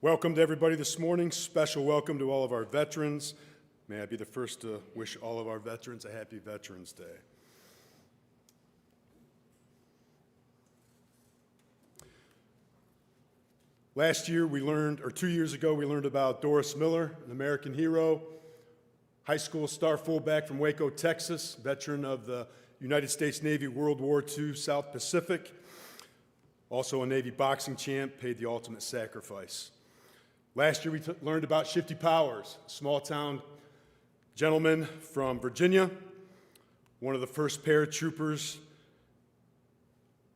Welcome to everybody this morning. Special welcome to all of our veterans. May I be the first to wish all of our veterans a happy Veterans Day. Last year we learned, or 2 years ago, we learned about Doris Miller, an American hero, high school star fullback from Waco, Texas, veteran of the United States Navy World War II South Pacific, also a Navy boxing champ, paid the ultimate sacrifice. Last year we learned about Shifty Powers, a small-town gentleman from Virginia, one of the first paratroopers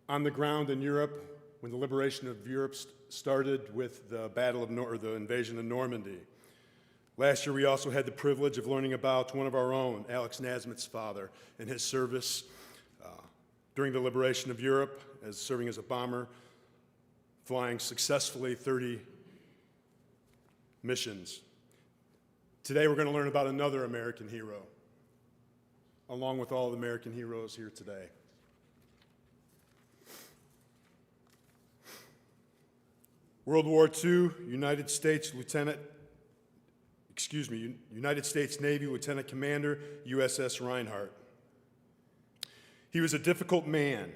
on the ground in Europe when the liberation of Europe started with the the invasion of Normandy. Last year we also had the privilege of learning about one of our own, Alex Nasmith's father, and his service during the liberation of Europe, as serving as a bomber, flying successfully 30 missions. Today we're going to learn about another American hero, along with all the American heroes here today. World War II, United States Navy Lieutenant Commander, USS Reinhardt. He was a difficult man,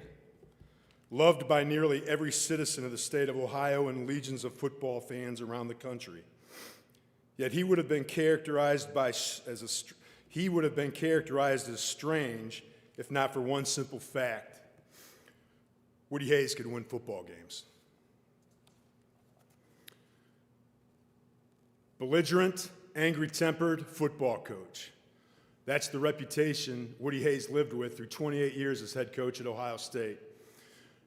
loved by nearly every citizen of the state of Ohio and legions of football fans around the country. Yet he would have been characterized as strange if not for one simple fact. Woody Hayes could win football games. Belligerent, angry-tempered football coach. That's the reputation Woody Hayes lived with through 28 years as head coach at Ohio State.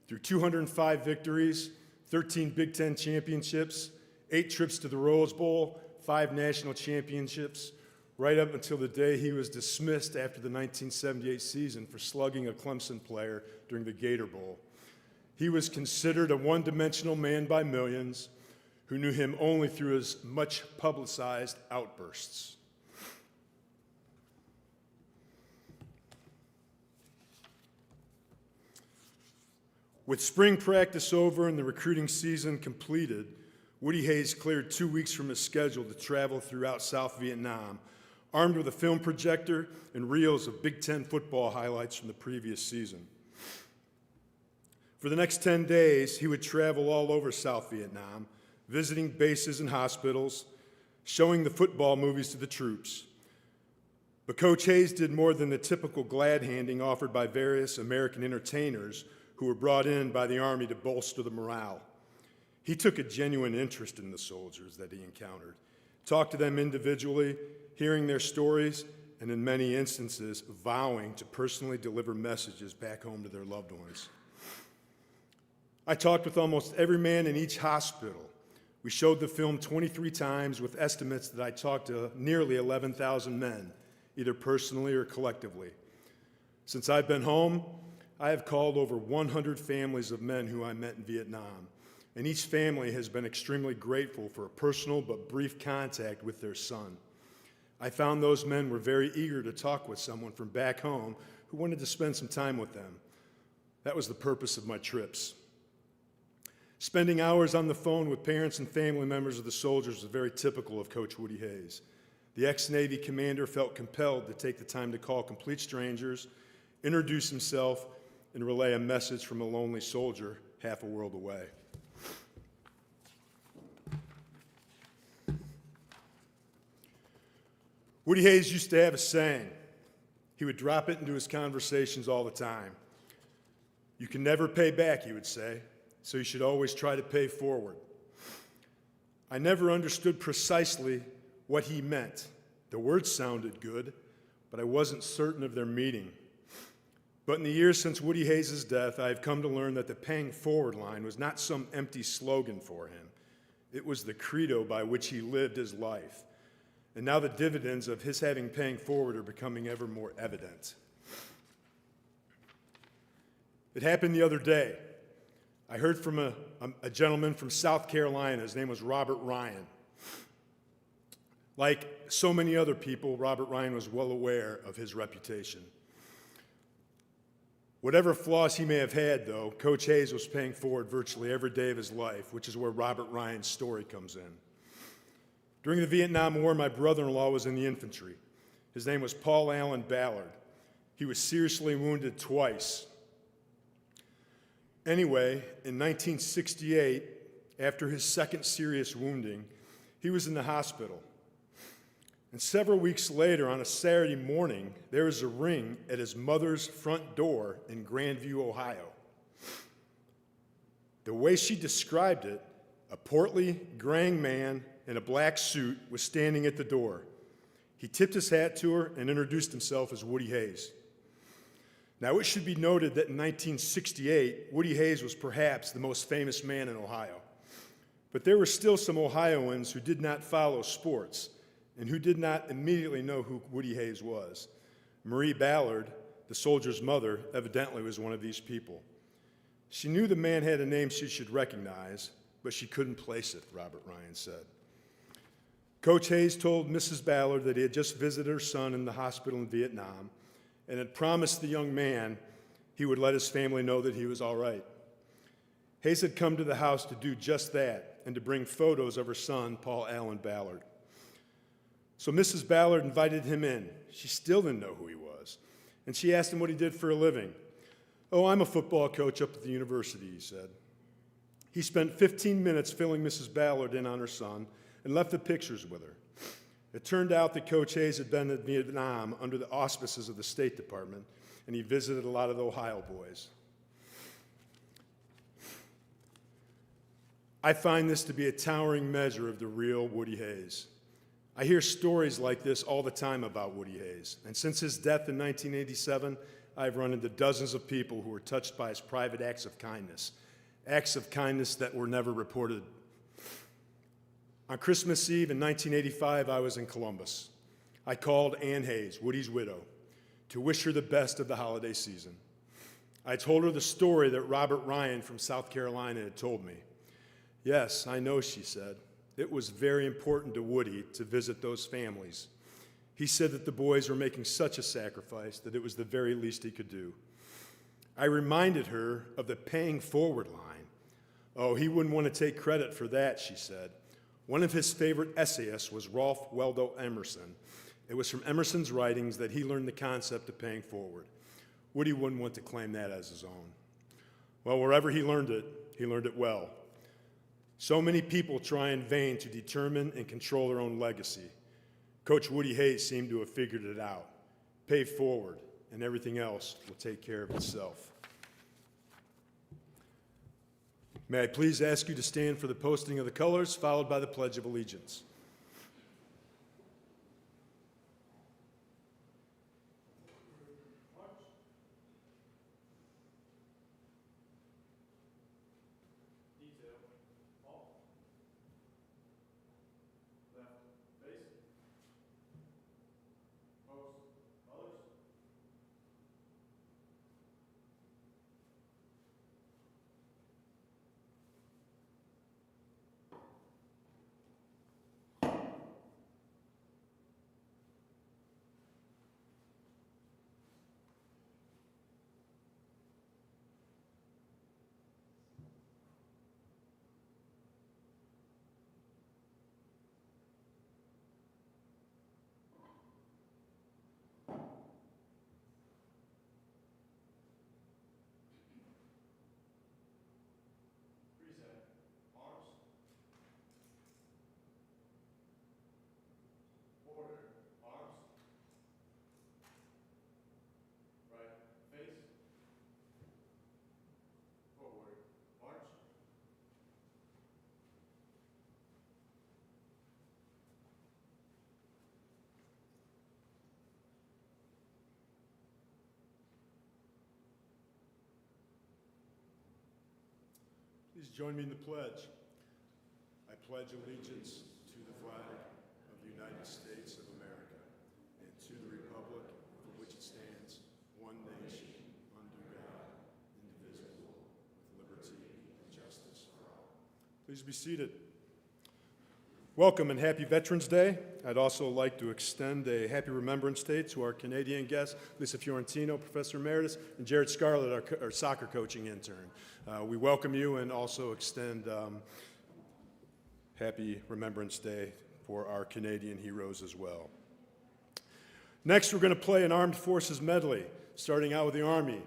Through 205 victories, 13 Big Ten championships, 8 trips to the Rose Bowl, 5 national championships, right up until the day he was dismissed after the 1978 season for slugging a Clemson player during the Gator Bowl. He was considered a one-dimensional man by millions who knew him only through his much publicized outbursts. With spring practice over and the recruiting season completed, Woody Hayes cleared 2 weeks from his schedule to travel throughout South Vietnam, armed with a film projector and reels of Big Ten football highlights from the previous season. For the next 10 days, he would travel all over South Vietnam, visiting bases and hospitals, showing the football movies to the troops. But Coach Hayes did more than the typical glad-handing offered by various American entertainers who were brought in by the Army to bolster the morale. He took a genuine interest in the soldiers that he encountered, talked to them individually, hearing their stories, and in many instances, vowing to personally deliver messages back home to their loved ones. I talked with almost every man in each hospital. We showed the film 23 times with estimates that I talked to nearly 11,000 men, either personally or collectively. Since I've been home, I have called over 100 families of men who I met in Vietnam, and each family has been extremely grateful for a personal but brief contact with their son. I found those men were very eager to talk with someone from back home who wanted to spend some time with them. That was the purpose of my trips. Spending hours on the phone with parents and family members of the soldiers was very typical of Coach Woody Hayes. The ex-Navy commander felt compelled to take the time to call complete strangers, introduce himself, and relay a message from a lonely soldier half a world away. Woody Hayes used to have a saying. He would drop it into his conversations all the time. "You can never pay back," he would say, "so you should always try to pay forward." I never understood precisely what he meant. The words sounded good, but I wasn't certain of their meaning. But in the years since Woody Hayes' death, I have come to learn that the paying forward line was not some empty slogan for him. It was the credo by which he lived his life. And now the dividends of his having paying forward are becoming ever more evident. It happened the other day. I heard from a gentleman from South Carolina. His name was Robert Ryan. Like so many other people, Robert Ryan was well aware of his reputation. Whatever flaws he may have had, though, Coach Hayes was paying forward virtually every day of his life, which is where Robert Ryan's story comes in. During the Vietnam War, my brother-in-law was in the infantry. His name was Paul Allen Ballard. He was seriously wounded twice. Anyway, in 1968, after his second serious wounding, he was in the hospital. And several weeks later, on a Saturday morning, there was a ring at his mother's front door in Grandview, Ohio. The way she described it, a portly, graying man in a black suit was standing at the door. He tipped his hat to her and introduced himself as Woody Hayes. Now, it should be noted that in 1968, Woody Hayes was perhaps the most famous man in Ohio. But there were still some Ohioans who did not follow sports and who did not immediately know who Woody Hayes was. Marie Ballard, the soldier's mother, evidently was one of these people. She knew the man had a name she should recognize, but she couldn't place it, Robert Ryan said. Coach Hayes told Mrs. Ballard that he had just visited her son in the hospital in Vietnam and had promised the young man he would let his family know that he was all right. Hayes had come to the house to do just that and to bring photos of her son, Paul Allen Ballard. So Mrs. Ballard invited him in. She still didn't know who he was, and she asked him what he did for a living. "Oh, I'm a football coach up at the university," he said. He spent 15 minutes filling Mrs. Ballard in on her son and left the pictures with her. It turned out that Coach Hayes had been in Vietnam under the auspices of the State Department, and he visited a lot of the Ohio boys. I find this to be a towering measure of the real Woody Hayes. I hear stories like this all the time about Woody Hayes, and since his death in 1987, I've run into dozens of people who were touched by his private acts of kindness that were never reported. On Christmas Eve in 1985, I was in Columbus. I called Ann Hayes, Woody's widow, to wish her the best of the holiday season. I told her the story that Robert Ryan from South Carolina had told me. "Yes, I know," she said. "It was very important to Woody to visit those families. He said that the boys were making such a sacrifice that it was the very least he could do." I reminded her of the paying forward line. "Oh, he wouldn't want to take credit for that," she said. One of his favorite essayists was Ralph Waldo Emerson. It was from Emerson's writings that he learned the concept of paying forward. Woody wouldn't want to claim that as his own. Well, wherever he learned it well. So many people try in vain to determine and control their own legacy. Coach Woody Hayes seemed to have figured it out. Pay forward, and everything else will take care of itself. May I please ask you to stand for the posting of the colors, followed by the Pledge of Allegiance. Please join me in the pledge. I pledge allegiance to the flag of the United States of America and to the republic for which it stands, one nation, under God, indivisible, with liberty and justice for all. Please be seated. Welcome and happy Veterans Day. I'd also like to extend a happy Remembrance Day to our Canadian guests, Lisa Fiorentino, Professor Emeritus, and Jared Scarlett, our soccer coaching intern. We welcome you and also extend happy Remembrance Day for our Canadian heroes as well. Next, we're going to play an Armed Forces medley, starting out with the Army.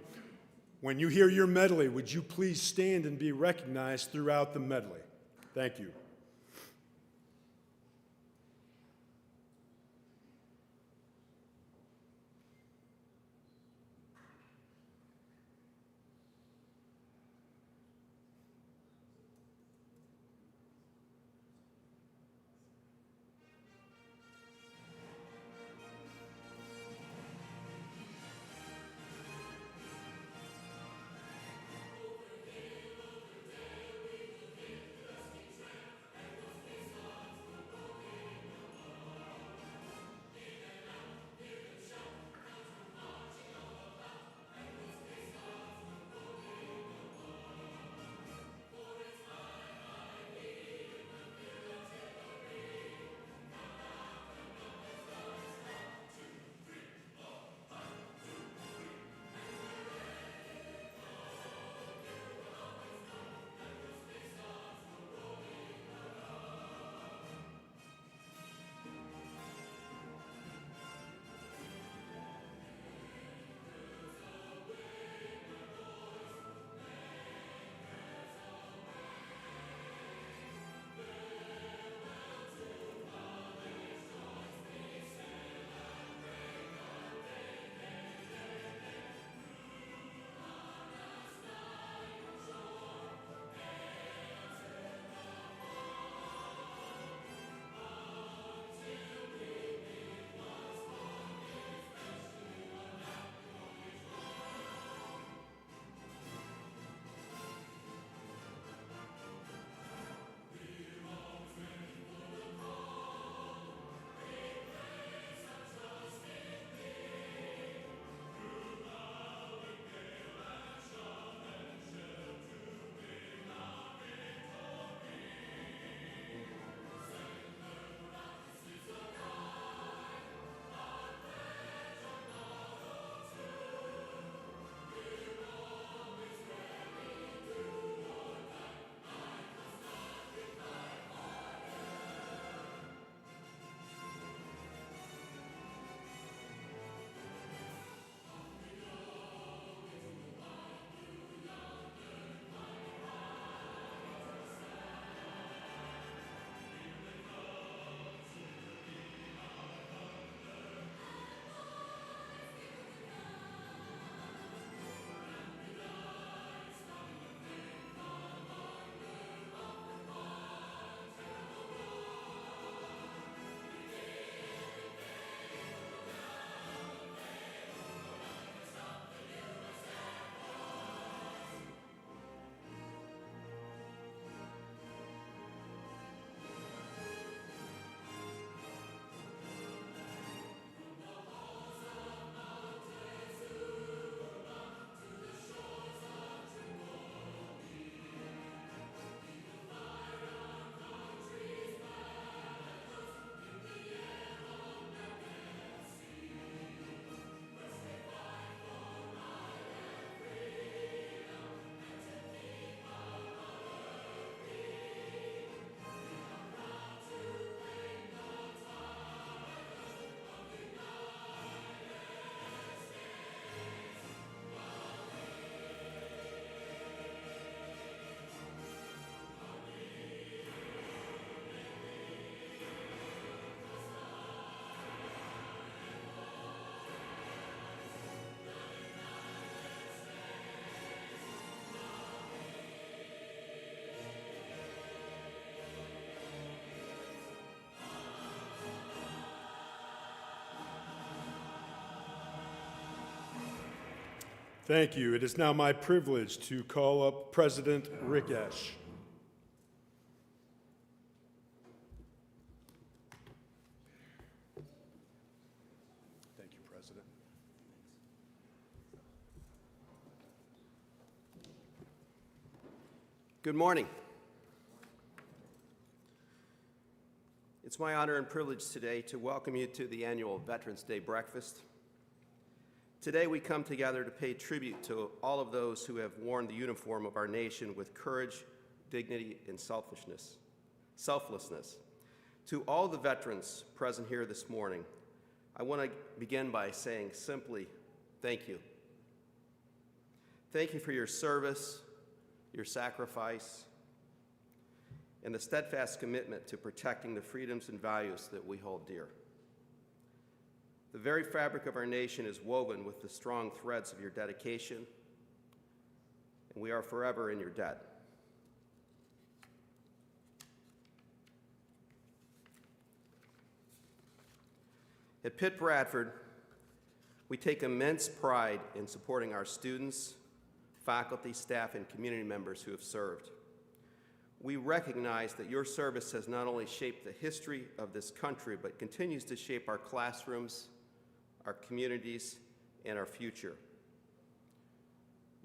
When you hear your medley, would you please stand and be recognized throughout the medley? Thank you. Thank you. It is now my privilege to call up President Rick Esch. Thank you, President. Good morning. It's my honor and privilege today to welcome you to the annual Veterans Day breakfast. Today we come together to pay tribute to all of those who have worn the uniform of our nation with courage, dignity, and selflessness. To all the veterans present here this morning, I want to begin by saying simply, thank you. Thank you for your service, your sacrifice, and the steadfast commitment to protecting the freedoms and values that we hold dear. The very fabric of our nation is woven with the strong threads of your dedication, and we are forever in your debt. At Pitt-Bradford, we take immense pride in supporting our students, faculty, staff, and community members who have served. We recognize that your service has not only shaped the history of this country, but continues to shape our classrooms, our communities, and our future.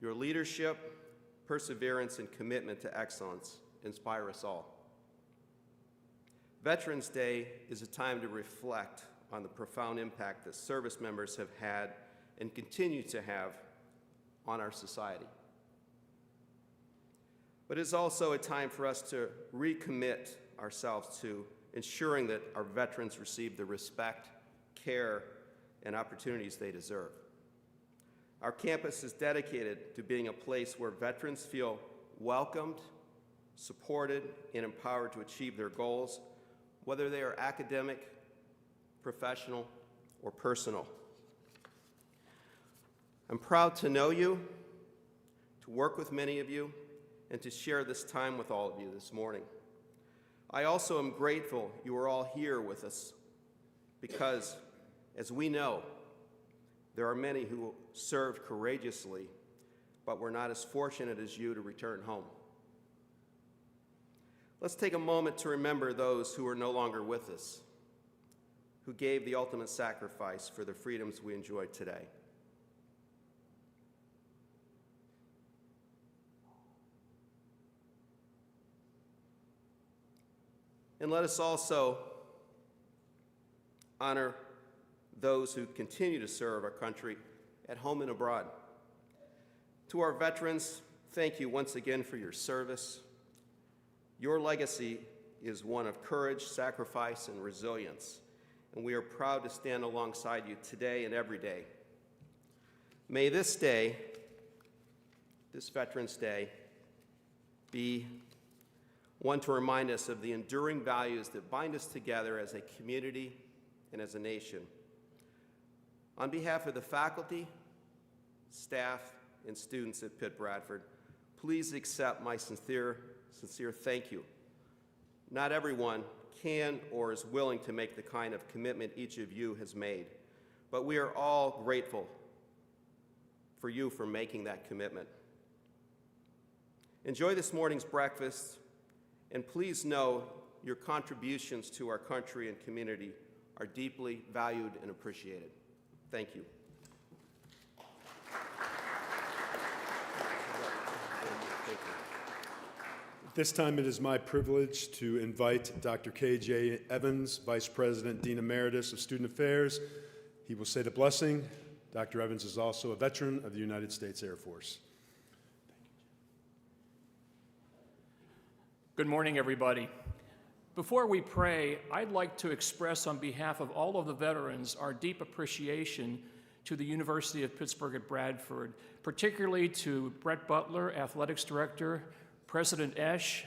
Your leadership, perseverance, and commitment to excellence inspire us all. Veterans Day is a time to reflect on the profound impact that service members have had and continue to have on our society. But it's also a time for us to recommit ourselves to ensuring that our veterans receive the respect, care, and opportunities they deserve. Our campus is dedicated to being a place where veterans feel welcomed, supported, and empowered to achieve their goals, whether they are academic, professional, or personal. I'm proud to know you, to work with many of you, and to share this time with all of you this morning. I also am grateful you are all here with us because, as we know, there are many who served courageously but were not as fortunate as you to return home. Let's take a moment to remember those who are no longer with us, who gave the ultimate sacrifice for the freedoms we enjoy today. And let us also honor those who continue to serve our country at home and abroad. To our veterans, thank you once again for your service. Your legacy is one of courage, sacrifice, and resilience, and we are proud to stand alongside you today and every day. May this day, this Veterans Day, be one to remind us of the enduring values that bind us together as a community and as a nation. On behalf of the faculty, staff, and students at Pitt-Bradford, please accept my sincere thank you. Not everyone can or is willing to make the kind of commitment each of you has made, but we are all grateful for you for making that commitment. Enjoy this morning's breakfast, and please know your contributions to our country and community are deeply valued and appreciated. Thank you. At this time, it is my privilege to invite Dr. K.J. Evans, Vice President, Dean Emeritus of Student Affairs. He will say the blessing. Dr. Evans is also a veteran of the United States Air Force. Good morning, everybody. Before we pray, I'd like to express on behalf of all of the veterans our deep appreciation to the University of Pittsburgh at Bradford, particularly to Brett Butler, Athletics Director, President Esch,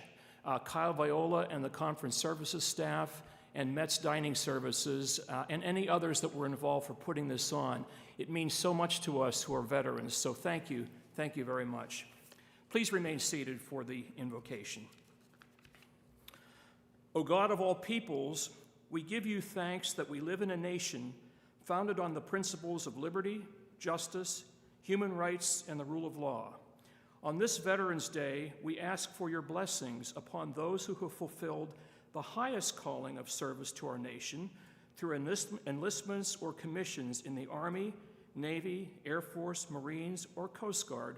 Kyle Viola and the conference services staff, and Mets Dining Services, and any others that were involved for putting this on. It means so much to us who are veterans, so thank you very much. Please remain seated for the invocation. O God of all peoples, we give you thanks that we live in a nation founded on the principles of liberty, justice, human rights, and the rule of law. On this Veterans Day, we ask for your blessings upon those who have fulfilled the highest calling of service to our nation through enlistments or commissions in the Army, Navy, Air Force, Marines, or Coast Guard,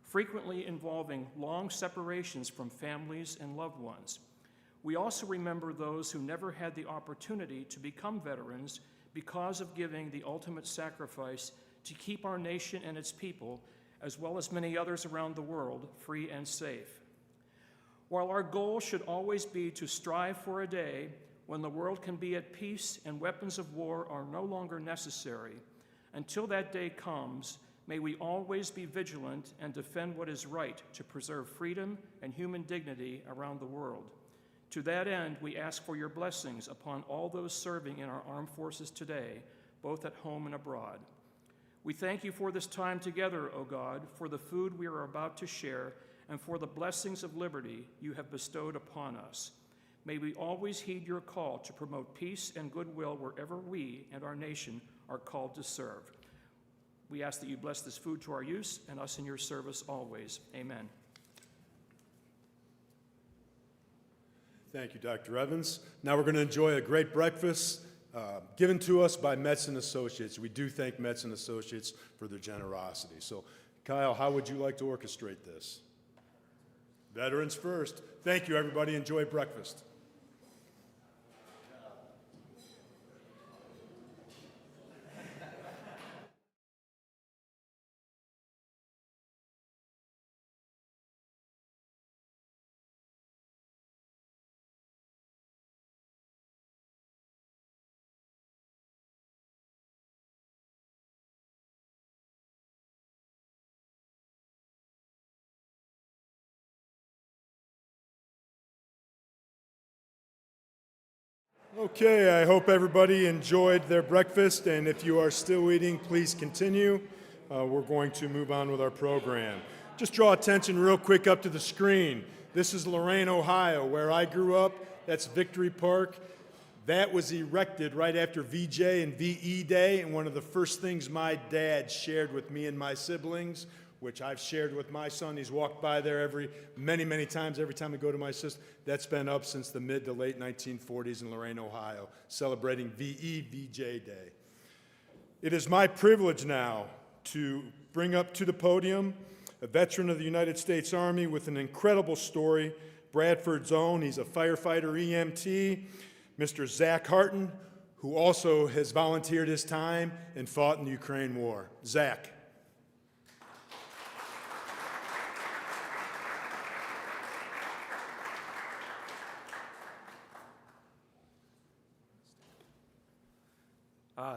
frequently involving long separations from families and loved ones. We also remember those who never had the opportunity to become veterans because of giving the ultimate sacrifice to keep our nation and its people, as well as many others around the world, free and safe. While our goal should always be to strive for a day when the world can be at peace and weapons of war are no longer necessary, until that day comes, may we always be vigilant and defend what is right to preserve freedom and human dignity around the world. To that end, we ask for your blessings upon all those serving in our armed forces today, both at home and abroad. We thank you for this time together, O God, for the food we are about to share, and for the blessings of liberty you have bestowed upon us. May we always heed your call to promote peace and goodwill wherever we and our nation are called to serve. We ask that you bless this food to our use and us in your service always. Amen. Thank you, Dr. Evans. Now we're going to enjoy a great breakfast given to us by Metz & Associates. We do thank Metz & Associates for their generosity. So, Kyle, how would you like to orchestrate this? Veterans first. Thank you, everybody. Enjoy breakfast. Okay, I hope everybody enjoyed their breakfast, and if you are still eating, please continue. We're going to move on with our program. Just draw attention real quick up to the screen. This is Lorain, Ohio, where I grew up. That's Victory Park. That was erected right after VJ and VE Day, and one of the first things my dad shared with me and my siblings, which I've shared with my son. He's walked by there many times, every time I go to my sister. That's been up since the mid to late 1940s in Lorain, Ohio, celebrating VE-VJ Day. It is my privilege now to bring up to the podium a veteran of the United States Army with an incredible story, Bradford's own. He's a firefighter EMT, Mr. Zach Harton, who also has volunteered his time and fought in the Ukraine war. Zach.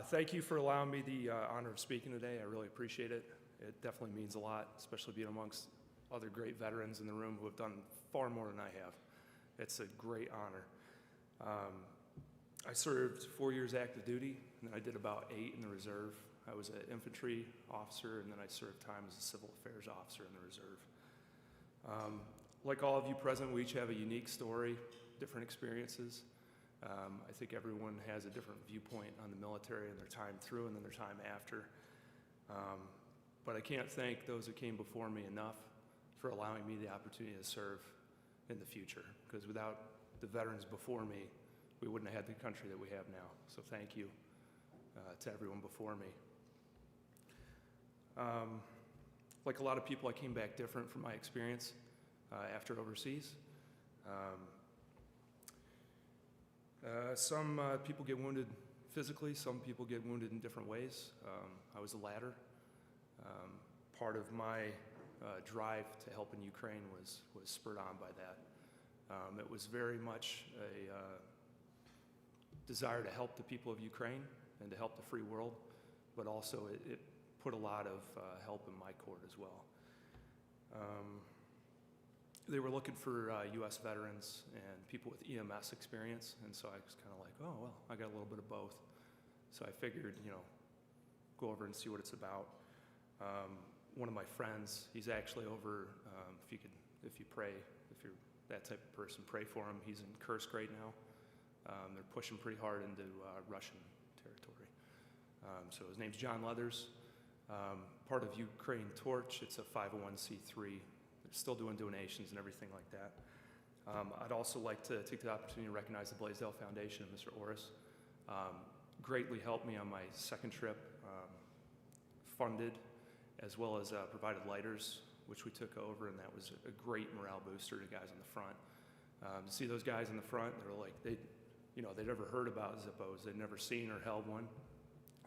Thank you for allowing me the honor of speaking today. I really appreciate it. It definitely means a lot, especially being amongst other great veterans in the room who have done far more than I have. It's a great honor. I served 4 years active duty, and then I did about 8 in the reserve. I was an infantry officer, and then I served time as a civil affairs officer in the reserve. Like all of you present, we each have a unique story, different experiences. I think everyone has a different viewpoint on the military and their time through and then their time after. But I can't thank those who came before me enough for allowing me the opportunity to serve in the future, because without the veterans before me, we wouldn't have had the country that we have now. So thank you to everyone before me. Like a lot of people, I came back different from my experience after overseas. Some people get wounded physically, some people get wounded in different ways. I was the latter. Part of my drive to help in Ukraine was spurred on by that. It was very much a desire to help the people of Ukraine and to help the free world, but also it put a lot of help in my court as well. They were looking for U.S. veterans and people with EMS experience, and so I was kind of like, oh, well, I got a little bit of both. So I figured, go over and see what it's about. One of my friends, he's actually over, if you pray, if you're that type of person, pray for him. He's in Kursk right now. They're pushing pretty hard into Russian territory. So his name's John Leathers, part of Ukraine Torch. It's a 501c3. They're still doing donations and everything like that. I'd also like to take the opportunity to recognize the Blaisdell Foundation and Mr. Orris. Greatly helped me on my second trip, funded, as well as provided lighters, which we took over, and that was a great morale booster to guys on the front. To see those guys in the front, they were like, they'd never heard about Zippos, they'd never seen or held one,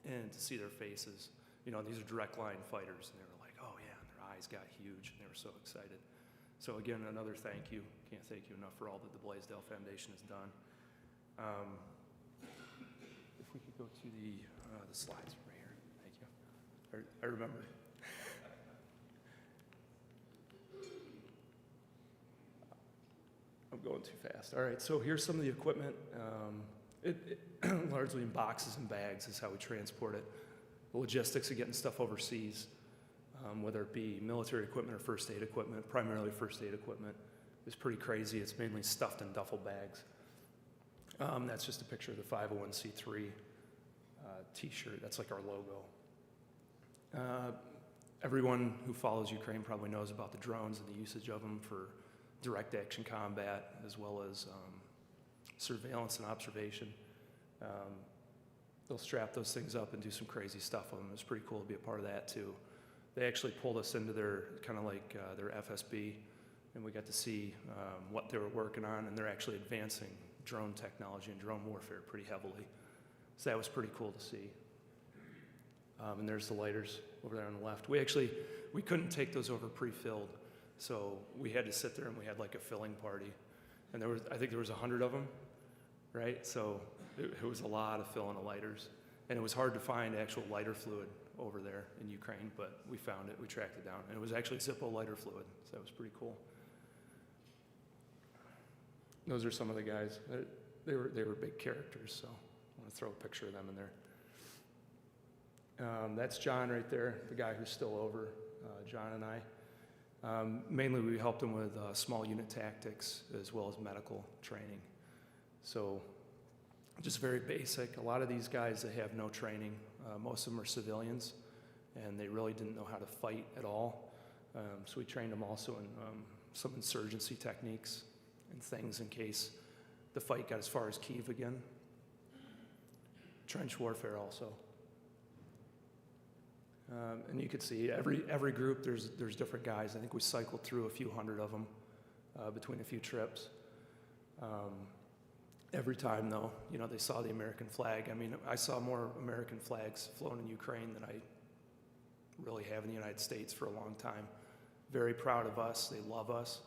and to see their faces, these are direct line fighters, and they were like, oh yeah, and their eyes got huge, and they were so excited. So again, another thank you. Can't thank you enough for all that the Blaisdell Foundation has done. If we could go to the slides right here. Thank you. I remember. I'm going too fast. All right, so here's some of the equipment. Largely in boxes and bags is how we transport it. The logistics of getting stuff overseas, whether it be military equipment or first aid equipment, primarily first aid equipment, is pretty crazy. It's mainly stuffed in duffel bags. That's just a picture of the 501c3 t-shirt. That's like our logo. Everyone who follows Ukraine probably knows about the drones and the usage of them for direct action combat, as well as surveillance and observation. They'll strap those things up and do some crazy stuff with them. It's pretty cool to be a part of that too. They actually pulled us into their kind of like their FSB, and we got to see what they were working on, and they're actually advancing drone technology and drone warfare pretty heavily. So that was pretty cool to see. And there's the lighters over there on the left. We couldn't take those over pre-filled, so we had to sit there and we had like a filling party. And I think there was 100 of them, right? So it was a lot of filling of lighters. And it was hard to find actual lighter fluid over there in Ukraine, but we found it, we tracked it down. And it was actually Zippo lighter fluid, so that was pretty cool. Those are some of the guys. They were big characters, so I want to throw a picture of them in there. That's John right there, the guy who's still over, John and I. Mainly we helped him with small unit tactics as well as medical training. So just very basic. A lot of these guys, they have no training. Most of them are civilians, and they really didn't know how to fight at all. So we trained them also in some insurgency techniques and things in case the fight got as far as Kyiv again. Trench warfare also. And you could see every group, there's different guys. I think we cycled through a few hundred of them between a few trips. Every time, though, they saw the American flag. I mean, I saw more American flags flown in Ukraine than I really have in the United States for a long time. Very proud of us. They love us.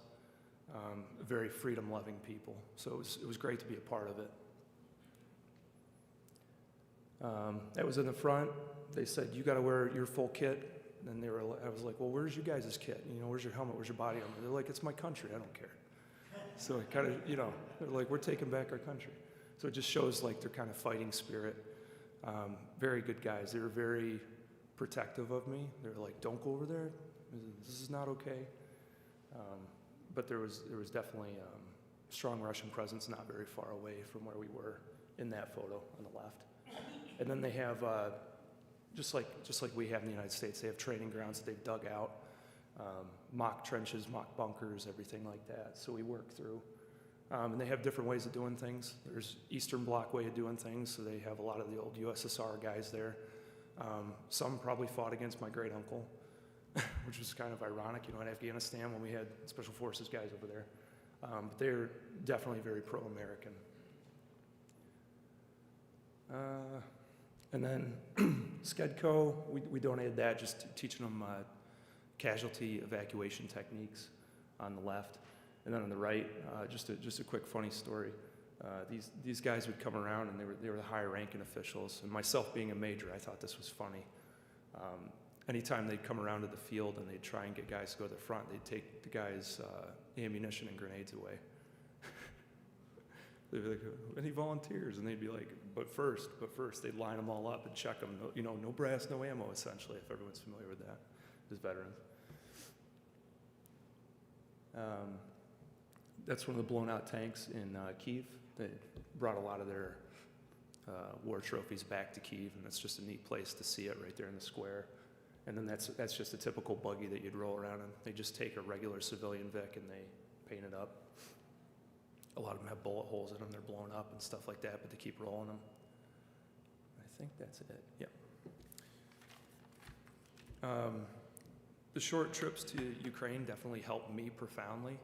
Very freedom-loving people. So it was great to be a part of it. That was in the front. They said, you got to wear your full kit. And I was like, well, where's you guys' kit? Where's your helmet? Where's your body armor? They're like, it's my country. I don't care. So it kind of, they're like, we're taking back our country. So it just shows like their kind of fighting spirit. Very good guys. They were very protective of me. They were like, don't go over there. This is not okay. But there was definitely strong Russian presence not very far away from where we were in that photo on the left. And then they have, just like we have in the United States, they have training grounds that they've dug out, mock trenches, mock bunkers, everything like that. So we work through. And they have different ways of doing things. There's Eastern Bloc way of doing things, so they have a lot of the old USSR guys there. Some probably fought against my great uncle, which was kind of ironic, in Afghanistan when we had Special Forces guys over there. But they're definitely very pro-American. And then SCEDCO, we donated that, just teaching them casualty evacuation techniques on the left. And then on the right, just a quick funny story. These guys would come around, and they were the higher ranking officials. And myself being a major, I thought this was funny. Anytime they'd come around to the field and they'd try and get guys to go to the front, they'd take the guys' ammunition and grenades away. They'd be like, any volunteers? And they'd be like, but first, they'd line them all up and check them. No brass, no ammo, essentially, if everyone's familiar with that, as veterans. That's one of the blown out tanks in Kyiv. They brought a lot of their war trophies back to Kyiv, and it's just a neat place to see it right there in the square. And then that's just a typical buggy that you'd roll around in. They just take a regular civilian Vic and they paint it up. A lot of them have bullet holes in them. They're blown up and stuff like that, but they keep rolling them. I think that's it. Yeah. The short trips to Ukraine definitely helped me profoundly.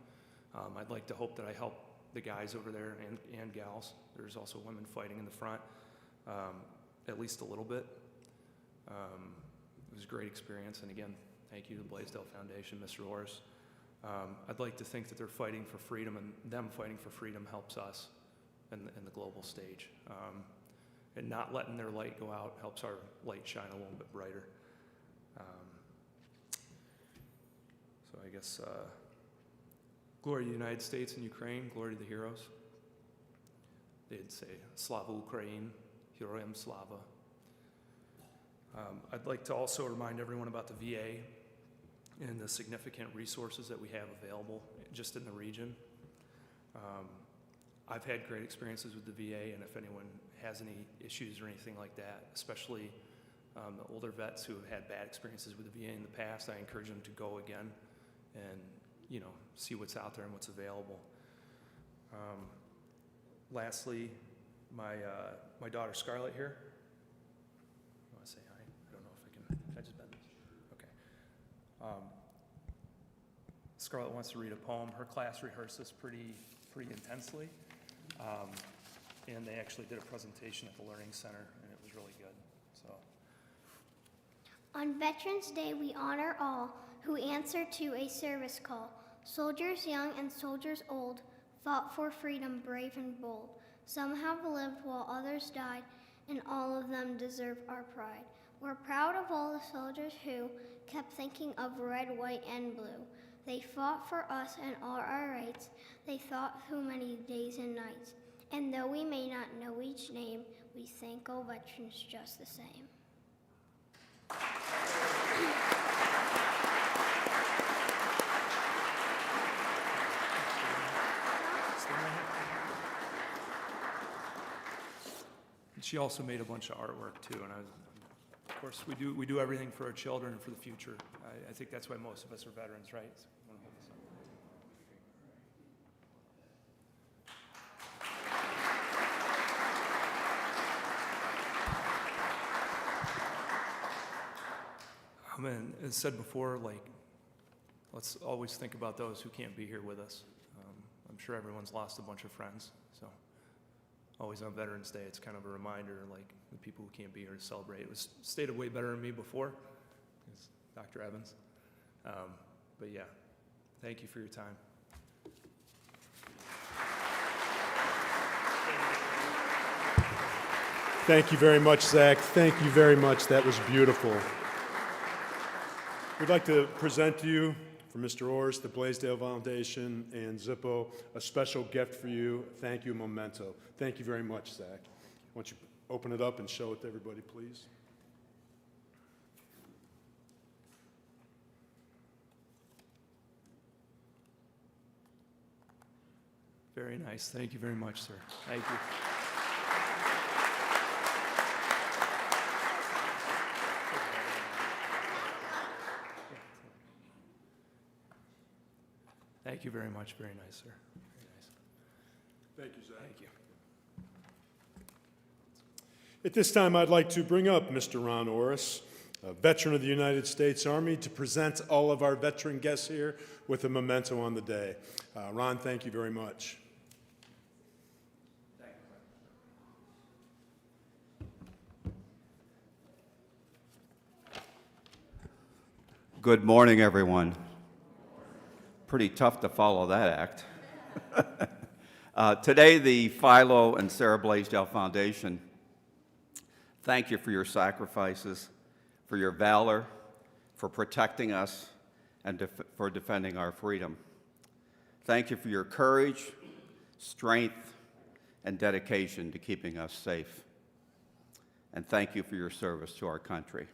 I'd like to hope that I help the guys over there and gals. There's also women fighting in the front, at least a little bit. It was a great experience, and again, thank you to the Blaisdell Foundation, Mr. Orrs. I'd like to think that they're fighting for freedom, and them fighting for freedom helps us in the global stage. And not letting their light go out helps our light shine a little bit brighter. So I guess, glory to the United States and Ukraine, glory to the heroes. They'd say, Slava Ukraine, Heroyam Slava. I'd like to also remind everyone about the VA and the significant resources that we have available just in the region. I've had great experiences with the VA, and if anyone has any issues or anything like that, especially the older vets who have had bad experiences with the VA in the past, I encourage them to go again and, you know, see what's out there and what's available. Lastly, my daughter Scarlett here. You want to say hi? I don't know if I just bend this? Okay. Scarlett wants to read a poem. Her class rehearsed this pretty intensely. And they actually did a presentation at the Learning Center, and it was really good. So, on Veterans Day, we honor all who answer to a service call. Soldiers young and soldiers old fought for freedom, brave and bold. Some have lived while others died, and all of them deserve our pride. We're proud of all the soldiers who kept thinking of red, white, and blue. They fought for us and all our rights. They fought through many days and nights. And though we may not know each name, we thank all veterans just the same. and she also made a bunch of artwork too. And of course, we do everything for our children and for the future. I think that's why most of us are veterans, right? So, I wanna hold this up. And as said before, like, let's always think about those who can't be here with us. I'm sure everyone's lost a bunch of friends, so always on Veterans Day, it's kind of a reminder, like, the people who can't be here to celebrate. It was stated way better than me before, it's Dr. Evans. But yeah, thank you for your time. Thank you very much, Zach. Thank you very much. That was beautiful. We'd like to present to you, from Mr. Orrs, the Blaisdell Foundation, and Zippo, a special gift for you. Thank you, a memento. Thank you very much, Zach. Why don't you open it up and show it to everybody, please? Very nice. Thank you very much, sir. Thank you. Thank you very much. Very nice, sir. Very nice. Thank you, Zach. Thank you. At this time, I'd like to bring up Mr. Ron Orrs, a veteran of the United States Army, to present all of our veteran guests here with a memento on the day. Ron, thank you very much. Good morning, everyone. Pretty tough to follow that act. Today, the Philo and Sarah Blaisdell Foundation, thank you for your sacrifices, for your valor, for protecting us, and for defending our freedom. Thank you for your courage, strength, and dedication to keeping us safe. And thank you for your service to our country.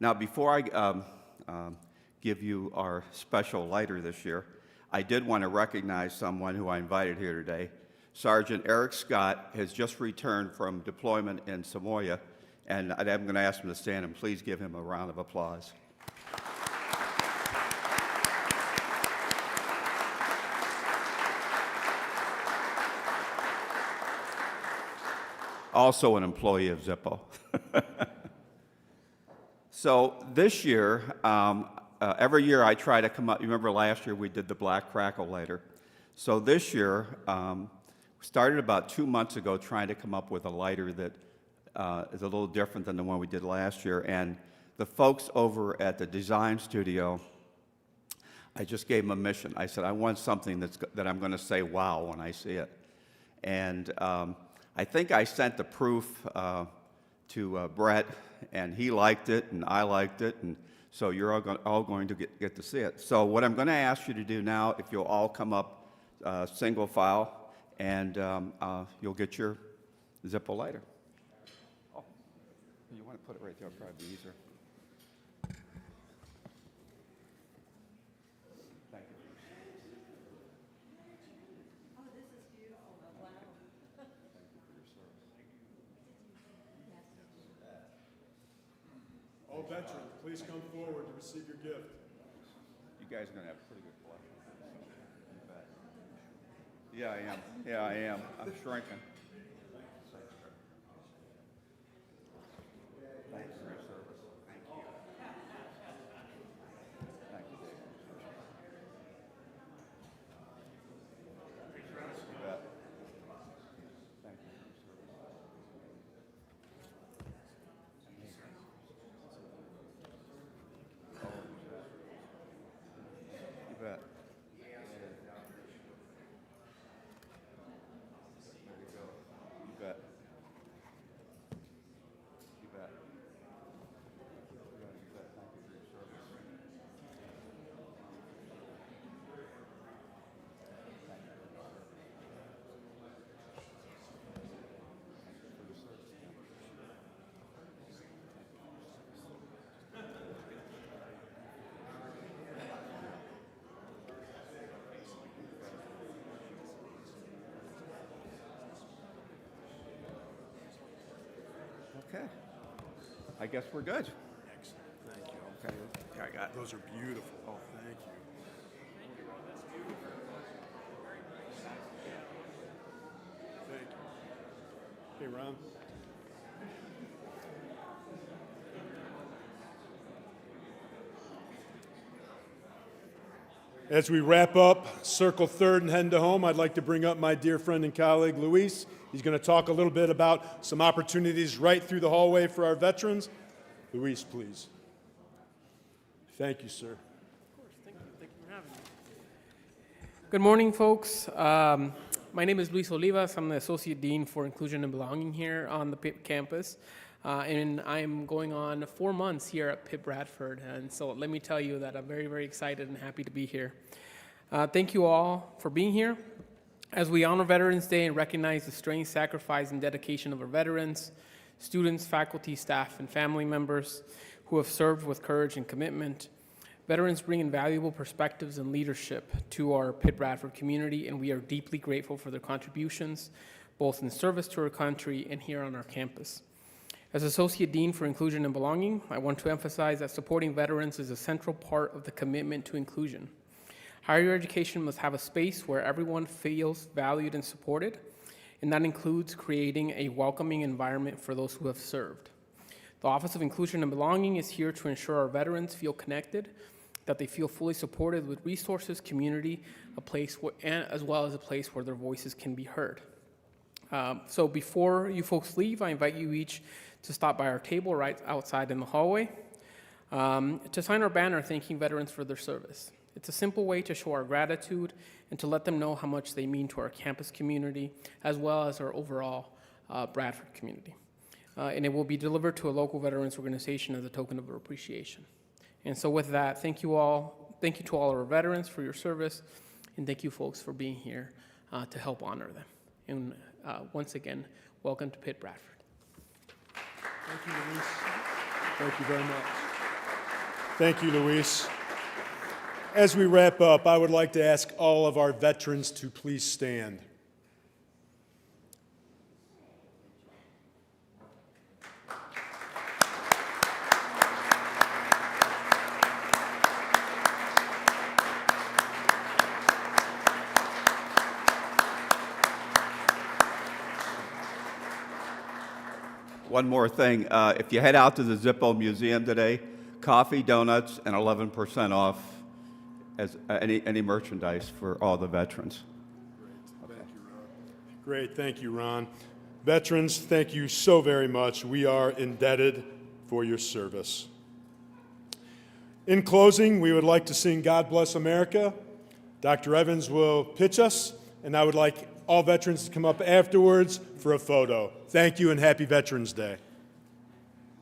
Now, before I give you our special lighter this year, I did want to recognize someone who I invited here today. Sergeant Eric Scott has just returned from deployment in Samoa, and I'm going to ask him to stand, and please give him a round of applause. Also an employee of Zippo. So this year, every year I try to come up, you remember last year we did the Black Crackle lighter. So this year, we started about 2 months ago trying to come up with a lighter that is a little different than the one we did last year. And the folks over at the design studio, I just gave them a mission. I said, I want something that I'm going to say, wow, when I see it. And I think I sent the proof to Brett, and he liked it, and I liked it, and so you're all going to get to see it. So what I'm going to ask you to do now, if you'll all come up single file, and you'll get your Zippo lighter. Oh, you want to put it right there? It'll probably be easier. Thank you. Oh, this is beautiful. Wow. All veterans, please come forward to receive your gift. You guys are going to have a pretty good collection. Yeah, I am. Yeah, I am. I'm shrinking. Thanks for your service. Thank you. Thank you, Dave. You bet. Thank you for your service. You bet. You bet. You bet. You bet. Thank you for your service. Okay. I guess we're good. Excellent. Thank you. Okay. Here I got. Those are beautiful. Oh, thank you. Thank you. Hey, Ron. As we wrap up Circle Third and head to home, I'd like to bring up my dear friend and colleague, Luis. He's going to talk a little bit about some opportunities right through the hallway for our veterans. Luis, please. Thank you, sir. Of course, thank you. Thank you for having me. Good morning, folks. My name is Luis Olivas. I'm the Associate Dean for Inclusion and Belonging here on the Pitt campus. And I'm going on 4 months here at Pitt-Bradford. And so let me tell you that I'm very, very excited and happy to be here. Thank you all for being here. As we honor Veterans Day and recognize the strength, sacrifice, and dedication of our veterans, students, faculty, staff, and family members who have served with courage and commitment, veterans bring invaluable perspectives and leadership to our Pitt-Bradford community, and we are deeply grateful for their contributions, both in service to our country and here on our campus. As Associate Dean for Inclusion and Belonging, I want to emphasize that supporting veterans is a central part of the commitment to inclusion. Higher education must have a space where everyone feels valued and supported, and that includes creating a welcoming environment for those who have served. The Office of Inclusion and Belonging is here to ensure our veterans feel connected, that they feel fully supported with resources, community, as well as a place where their voices can be heard. So before you folks leave, I invite you each to stop by our table right outside in the hallway to sign our banner thanking veterans for their service. It's a simple way to show our gratitude and to let them know how much they mean to our campus community as well as our overall Bradford community. And it will be delivered to a local veterans organization as a token of our appreciation. And so with that, thank you all. Thank you to all our veterans for your service, and thank you folks for being here to help honor them. And once again, welcome to Pitt-Bradford. Thank you, Luis. Thank you very much. Thank you, Luis. As we wrap up, I would like to ask all of our veterans to please stand. One more thing. If you head out to the Zippo Museum today, coffee, donuts, and 11% off as any merchandise for all the veterans. Great, thank you, Ron. Veterans, thank you so very much. We are indebted for your service. In closing, we would like to sing God Bless America. Dr. Evans will pitch us, and I would like all veterans to come up afterwards for a photo. Thank you and happy Veterans Day.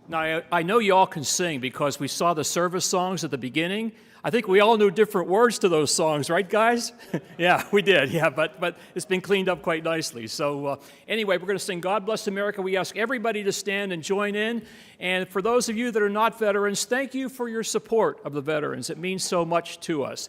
Now, I know you all can sing because we saw the service songs at the beginning. I think we all knew different words to those songs, right, guys? Yeah, we did, yeah, but it's been cleaned up quite nicely. So anyway, we're going to sing God Bless America. We ask everybody to stand and join in. And for those of you that are not veterans, thank you for your support of the veterans. It means so much to us.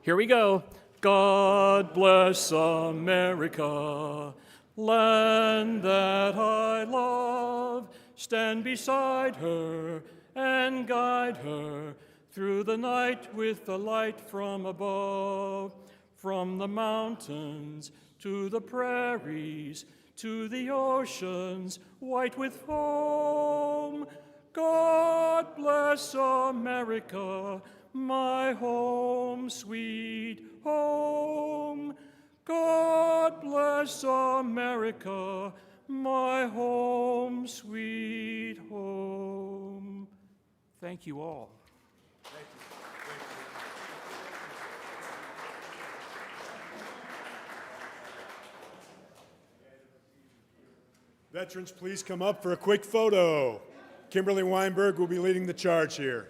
Here we go. God bless America, land that I love. Stand beside her and guide her through the night with the light from above. From the mountains to the prairies, to the oceans white with foam. God bless America, my home, sweet home. God bless America, my home, sweet home. Thank you all. Veterans, please come up for a quick photo. Kimberly Weinberg will be leading the charge here.